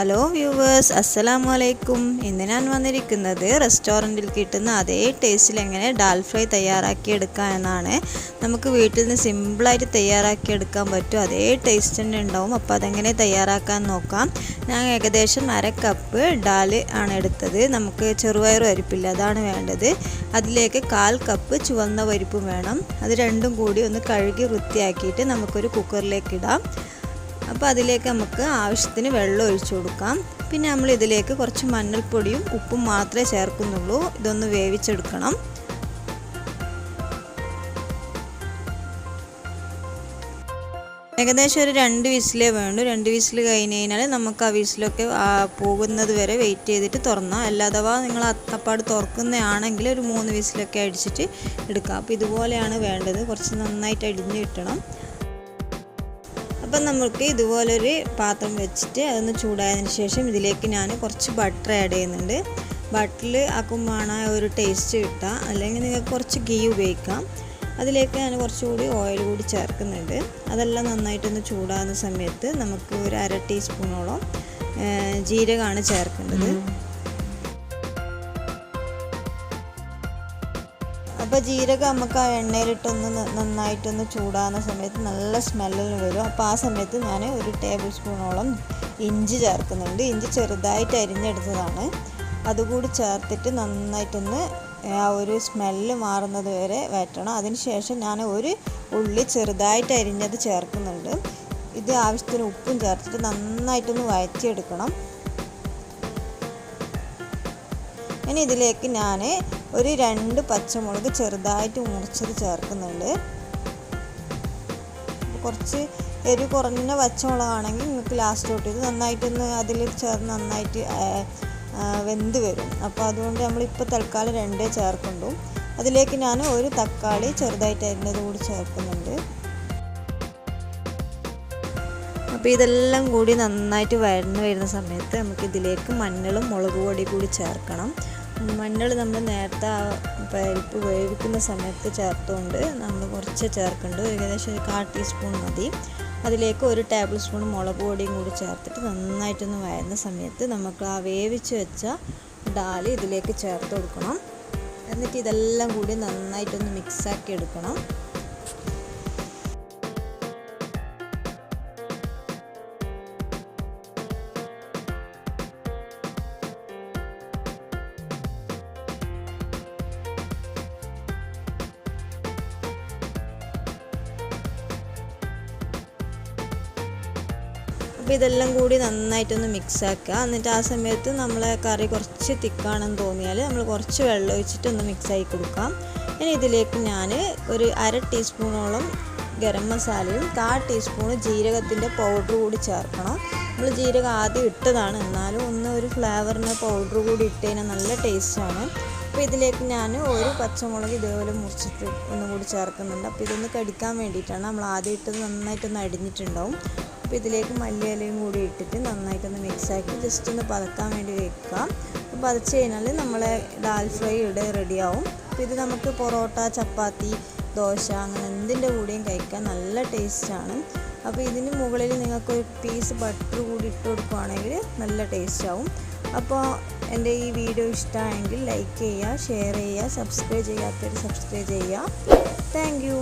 Hello viewers, അസ്സലാമു അലൈക്കും. ഇന്ന് ഞാൻ വന്നിരിക്കുന്നത് റെസ്റ്റോറൻറ്റിൽ കിട്ടുന്ന അതേ ടേസ്റ്റിൽ എങ്ങനെ ഡാൽ ഫ്രൈ തയ്യാറാക്കിയെടുക്കാം എന്നാണ്. നമുക്ക് വീട്ടിൽ നിന്ന് സിമ്പിളായിട്ട് തയ്യാറാക്കിയെടുക്കാൻ പറ്റും, അതേ ടേസ്റ്റ് തന്നെ ഉണ്ടാവും. അപ്പോൾ അതെങ്ങനെ തയ്യാറാക്കാൻ നോക്കാം. ഞാൻ ഏകദേശം 1/2 കപ്പ് ഡാൽ ആണ് എടുത്തത്. നമുക്ക് ചെറുപയർ പരിപ്പില്ല, അതാണ് വേണ്ടത്. അതിലേക്ക് 1/4 കപ്പ് ചുവന്ന പരിപ്പും വേണം. അത് രണ്ടും കൂടി ഒന്ന് കഴുകി വൃത്തിയാക്കിയിട്ട് നമുക്കൊരു കുക്കറിലേക്ക് ഇടാം. അപ്പോൾ അതിലേക്ക് നമുക്ക് ആവശ്യത്തിന് വെള്ളം ഒഴിച്ചു കൊടുക്കാം. പിന്നെ നമ്മൾ ഇതിലേക്ക് കുറച്ച് മഞ്ഞൾപ്പൊടിയും ഉപ്പും മാത്രമേ ചേർക്കുന്നുള്ളൂ. ഇതൊന്ന് വേവിച്ചെടുക്കണം. ഏകദേശം ഒരു 2 വിസിലേ വേണ്ടു. 2 വിസിൽ കഴിഞ്ഞ് കഴിഞ്ഞാൽ നമുക്ക് ആ വിസിലൊക്കെ പോകുന്നത് വരെ വെയിറ്റ് ചെയ്തിട്ട് തുറന്നാൽ. അല്ലാതെ നിങ്ങൾ അപ്പാട് തുറക്കുന്നതാണെങ്കിൽ ഒരു 3 വിസിലൊക്കെ അടിച്ചിട്ട് എടുക്കാം. അപ്പോൾ ഇതുപോലെയാണ് വേണ്ടത്. കുറച്ച് നന്നായിട്ട് അടിഞ്ഞ് കിട്ടണം. അപ്പം നമുക്ക് ഇതുപോലൊരു പാത്രം വെച്ചിട്ട് അതൊന്ന് ചൂടായതിന് ശേഷം ഇതിലേക്ക് ഞാൻ കുറച്ച് ബട്ടർ ആഡ് ചെയ്യുന്നുണ്ട്. ബട്ടറിൽ ആക്കുമ്പോഴാണ് ഒരു ടേസ്റ്റ് കിട്ടുക. അല്ലെങ്കിൽ നിങ്ങൾക്ക് കുറച്ച് ഗീ ഉപയോഗിക്കാം. അതിലേക്ക് ഞാൻ കുറച്ചുകൂടി ഓയിൽ കൂടി ചേർക്കുന്നുണ്ട്. അതെല്ലാം നന്നായിട്ടൊന്ന് ചൂടാകുന്ന സമയത്ത് നമുക്ക് ഒരു 1/2 ടീസ്പൂണോളം ജീരകമാണ് ചേർക്കേണ്ടത്. അപ്പോൾ ജീരകം നമുക്ക് ആ എണ്ണയിലിട്ടൊന്ന് നന്നായിട്ടൊന്ന് ചൂടാകുന്ന സമയത്ത് നല്ല സ്മെല്ലിന് വരും. അപ്പോൾ ആ സമയത്ത് ഞാൻ ഒരു ടേബിൾ സ്പൂണോളം ഇഞ്ചി ചേർക്കുന്നുണ്ട്. ഇഞ്ചി ചെറുതായിട്ട് അരിഞ്ഞെടുത്തതാണ്. അതുകൂടി ചേർത്തിട്ട് നന്നായിട്ടൊന്ന് ആ ഒരു സ്മെല്ല് മാറുന്നത് വരെ വഴറ്റണം. അതിന് ശേഷം ഞാൻ ഒരു ഉള്ളി ചെറുതായിട്ട് അരിഞ്ഞത് ചേർക്കുന്നുണ്ട്. ഇത് ആവശ്യത്തിന് ഉപ്പും ചേർത്തിട്ട് നന്നായിട്ടൊന്ന് വഴറ്റിയെടുക്കണം. ഇനി ഇതിലേക്ക് ഞാൻ ഒരു 2 പച്ചമുളക് ചെറുതായിട്ട് മുറിച്ചത് ചേർക്കുന്നുണ്ട്. കുറച്ച് എരിവ് കുറഞ്ഞ പച്ചമുളകാണെങ്കിൽ നിങ്ങൾക്ക് ലാസ്റ്റ് തൊട്ട് ഇത് നന്നായിട്ടൊന്ന് അതിൽ ചേർന്ന് നന്നായിട്ട് വെന്ത് വരും. അപ്പോൾ അതുകൊണ്ട് നമ്മളിപ്പോൾ തൽക്കാലം 2 ചേർക്കുന്നുള്ളൂ. അതിലേക്ക് ഞാൻ ഒരു തക്കാളി ചെറുതായിട്ട് അരിഞ്ഞത് കൂടി ചേർക്കുന്നുണ്ട്. അപ്പോൾ ഇതെല്ലാം കൂടി നന്നായിട്ട് വഴന്ന് വരുന്ന സമയത്ത് നമുക്കിതിലേക്ക് മഞ്ഞളും മുളക് പൊടി കൂടി ചേർക്കണം. മഞ്ഞൾ നമ്മൾ നേരത്തെ പരിപ്പ് വേവിക്കുന്ന സമയത്ത് ചേർത്തുകൊണ്ട് നമ്മൾ കുറച്ച് ചേർക്കുന്നുണ്ട്. ഏകദേശം ഒരു 1/4 ടീസ്പൂൺ മതി. അതിലേക്ക് ഒരു ടേബിൾ സ്പൂൺ മുളക് പൊടിയും കൂടി ചേർത്തിട്ട് നന്നായിട്ടൊന്ന് വഴന്ന സമയത്ത് നമുക്ക് ആ വേവിച്ച് വെച്ച ഡാൽ ഇതിലേക്ക് ചേർത്ത് കൊടുക്കണം. എന്നിട്ട് ഇതെല്ലാം കൂടി നന്നായിട്ടൊന്ന് മിക്സാക്കി എടുക്കണം. അപ്പോൾ ഇതെല്ലാം കൂടി നന്നായിട്ടൊന്ന് മിക്സാക്കുക. എന്നിട്ട് ആ സമയത്ത് നമ്മളെ കറി കുറച്ച് തിക്കാണെന്ന് തോന്നിയാൽ നമ്മൾ കുറച്ച് വെള്ളം ഒഴിച്ചിട്ടൊന്ന് മിക്സാക്കി കൊടുക്കാം. ഇനി ഇതിലേക്ക് ഞാൻ ഒരു 1/2 ടീസ്പൂണോളം ഗരം മസാലയും 1/4 ടീസ്പൂൺ ജീരകത്തിൻ്റെ പൗഡർ കൂടി ചേർക്കണം. നമ്മൾ ജീരകം ആദ്യം ഇട്ടതാണ്, എന്നാലും ഒരു ഫ്ലേവറിന് പൗഡർ കൂടി ഇട്ട് കഴിഞ്ഞാൽ നല്ല ടേസ്റ്റാണ്. അപ്പോൾ ഇതിലേക്ക് ഞാൻ ഒരു പച്ചമുളക് ഇതേപോലെ മുറിച്ചിട്ട് ഒന്നുകൂടി ചേർക്കുന്നുണ്ട്. അപ്പോൾ ഇതൊന്ന് കടിക്കാൻ വേണ്ടിയിട്ടാണ്. നമ്മൾ ആദ്യം ഇട്ടത് നന്നായിട്ടൊന്ന് അടിഞ്ഞിട്ടുണ്ടാവും. അപ്പോൾ ഇതിലേക്ക് മല്ലിയിലയും കൂടി ഇട്ടിട്ട് നന്നായിട്ടൊന്ന് മിക്സാക്കി ജസ്റ്റ് ഒന്ന് പതക്കാൻ വേണ്ടി വെക്കാം. അപ്പോൾ പതച്ച് കഴിഞ്ഞാൽ നമ്മളെ ഡാൽ ഫ്രൈ ഇവിടെ റെഡിയാവും. അപ്പോൾ ഇത് നമുക്ക് പൊറോട്ട, ചപ്പാത്തി, ദോശ അങ്ങനെ എന്തിൻ്റെ കൂടെയും കഴിക്കാൻ നല്ല ടേസ്റ്റാണ്. അപ്പോൾ ഇതിന് മുകളിൽ നിങ്ങൾക്കൊരു പീസ് ബട്ടർ കൂടി ഇട്ട് കൊടുക്കുകയാണെങ്കിൽ നല്ല ടേസ്റ്റ് ആവും. അപ്പോൾ എൻ്റെ ഈ വീഡിയോ ഇഷ്ടമായെങ്കിൽ ലൈക്ക് ചെയ്യുക, ഷെയർ ചെയ്യുക, സബ്സ്ക്രൈബ് ചെയ്യാത്തവർ സബ്സ്ക്രൈബ് ചെയ്യുക. Thank you.